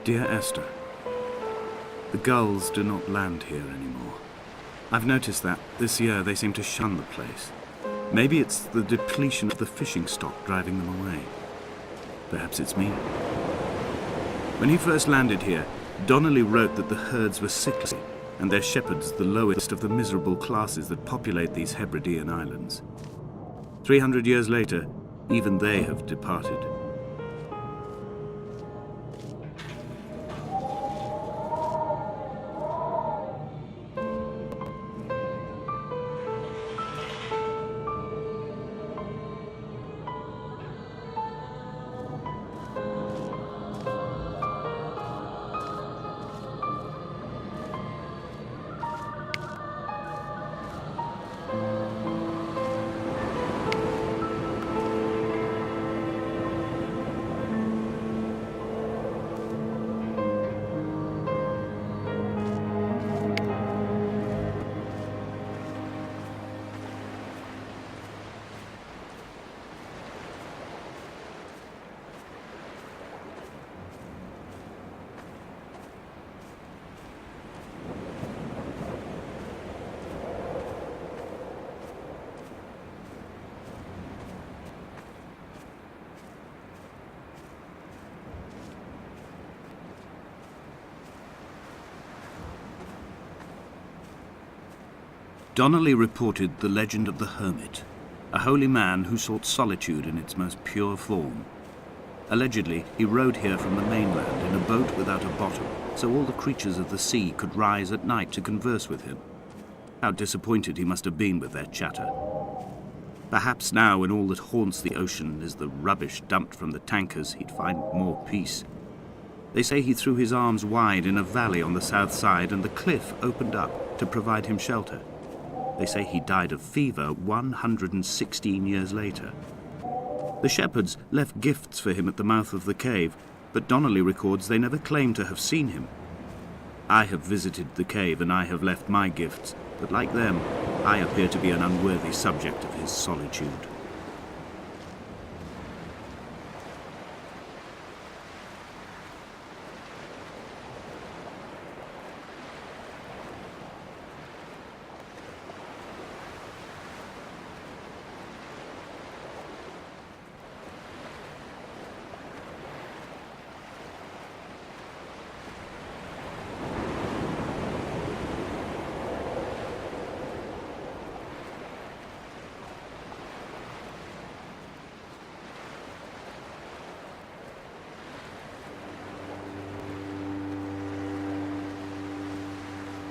Dear Esther, the gulls do not land here anymore. I've noticed that this year they seem to shun the place. Maybe it's the depletion of the fishing stock driving them away. Perhaps it's me. When he first landed here, Donnelly wrote that the herds were sickly and their shepherds the lowest of the miserable classes that populate these Hebridean islands. 300 years later, even they have departed. Donnelly reported the legend of the hermit, a holy man who sought solitude in its most pure form. Allegedly, he rode here from the mainland in a boat without a bottom, so all the creatures of the sea could rise at night to converse with him. How disappointed he must have been with their chatter. Perhaps now, when all that haunts the ocean is the rubbish dumped from the tankers, he'd find more peace. They say he threw his arms wide in a valley on the south side, and the cliff opened up to provide him shelter. They say he died of fever 116 years later. The shepherds left gifts for him at the mouth of the cave, but Donnelly records they never claimed to have seen him. I have visited the cave and I have left my gifts, but like them, I appear to be an unworthy subject of his solitude.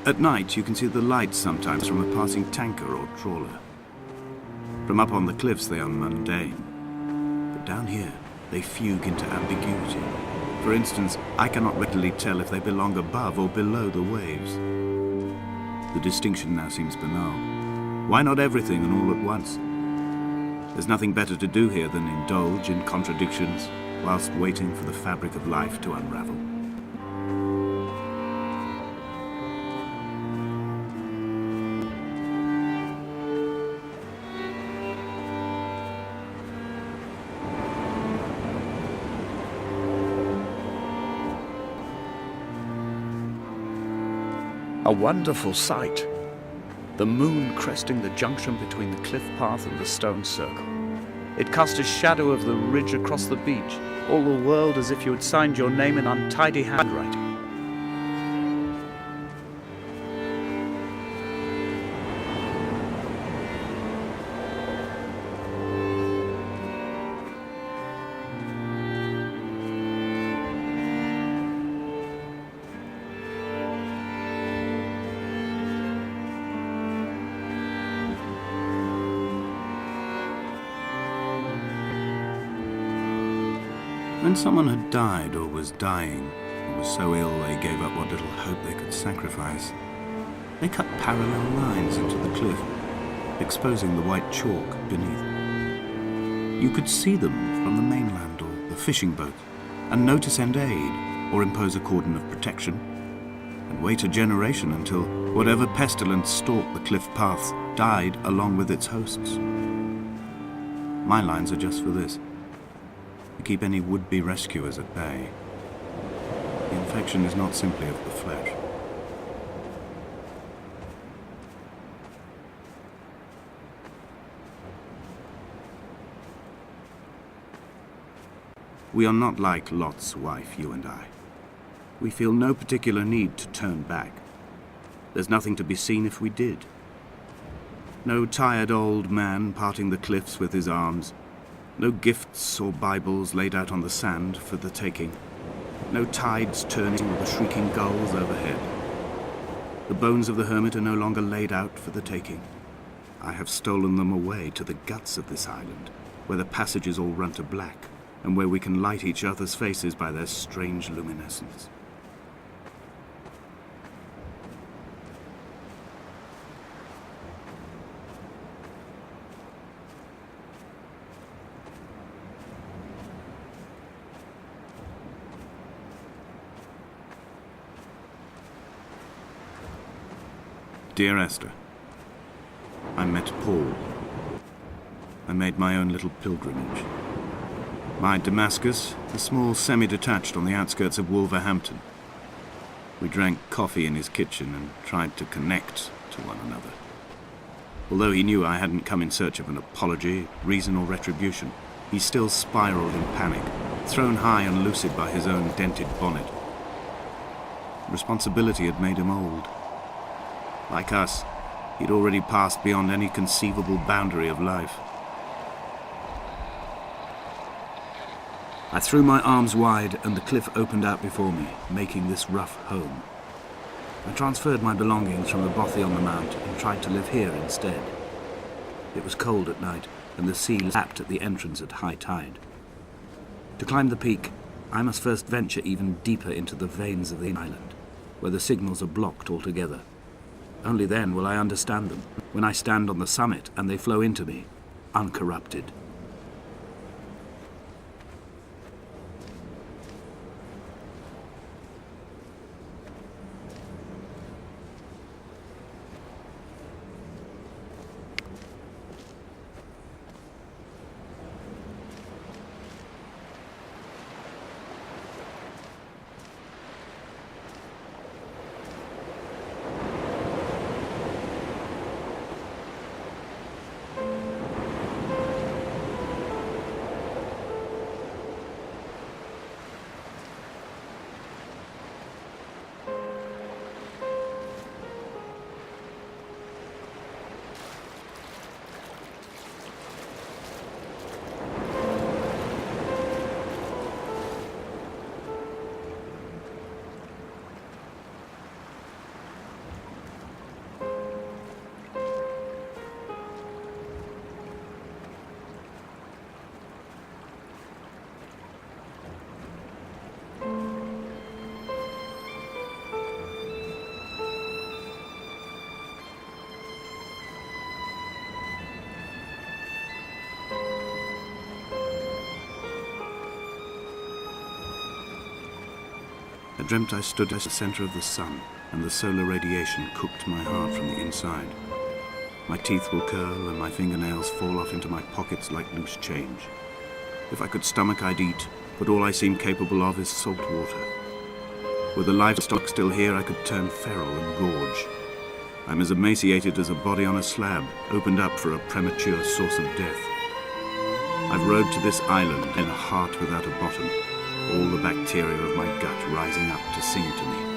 At night, you can see the lights sometimes from a passing tanker or trawler. From up on the cliffs, they are mundane. But down here, they fugue into ambiguity. For instance, I cannot readily tell if they belong above or below the waves. The distinction now seems banal. Why not everything and all at once? There's nothing better to do here than indulge in contradictions whilst waiting for the fabric of life to unravel. A wonderful sight. The moon cresting the junction between the cliff path and the stone circle. It cast a shadow of the ridge across the beach, all the world as if you had signed your name in untidy handwriting. When someone had died or was dying, or was so ill they gave up what little hope they could sacrifice, they cut parallel lines into the cliff, exposing the white chalk beneath. You could see them from the mainland or the fishing boat, and know to send aid or impose a cordon of protection, and wait a generation until whatever pestilence stalked the cliff paths died along with its hosts. My lines are just for this, to keep any would-be rescuers at bay. The infection is not simply of the flesh. We are not like Lot's wife, you and I. We feel no particular need to turn back. There's nothing to be seen if we did. No tired old man parting the cliffs with his arms. No gifts or Bibles laid out on the sand for the taking. No tides turning or the shrieking gulls overhead. The bones of the hermit are no longer laid out for the taking. I have stolen them away to the guts of this island, where the passages all run to black, and where we can light each other's faces by their strange luminescence. Dear Esther, I met Paul. I made my own little pilgrimage. My Damascus, a small semi-detached on the outskirts of Wolverhampton. We drank coffee in his kitchen and tried to connect to one another. Although he knew I hadn't come in search of an apology, reason or retribution, he still spiraled in panic, thrown high and lucid by his own dented bonnet. Responsibility had made him old. Like us, he'd already passed beyond any conceivable boundary of life. I threw my arms wide and the cliff opened out before me, making this rough home. I transferred my belongings from the bothy on the mount and tried to live here instead. It was cold at night and the sea lapped at the entrance at high tide. To climb the peak, I must first venture even deeper into the veins of the island, where the signals are blocked altogether. Only then will I understand them, when I stand on the summit and they flow into me, uncorrupted. I dreamt I stood at the center of the sun, and the solar radiation cooked my heart from the inside. My teeth will curl, and my fingernails fall off into my pockets like loose change. If I could stomach, I'd eat, but all I seem capable of is salt water. Were the livestock still here, I could turn feral and gorge. I'm as emaciated as a body on a slab, opened up for a premature source of death. I've rowed to this island in a heart without a bottom, all the bacteria of my gut rising up to sing to me.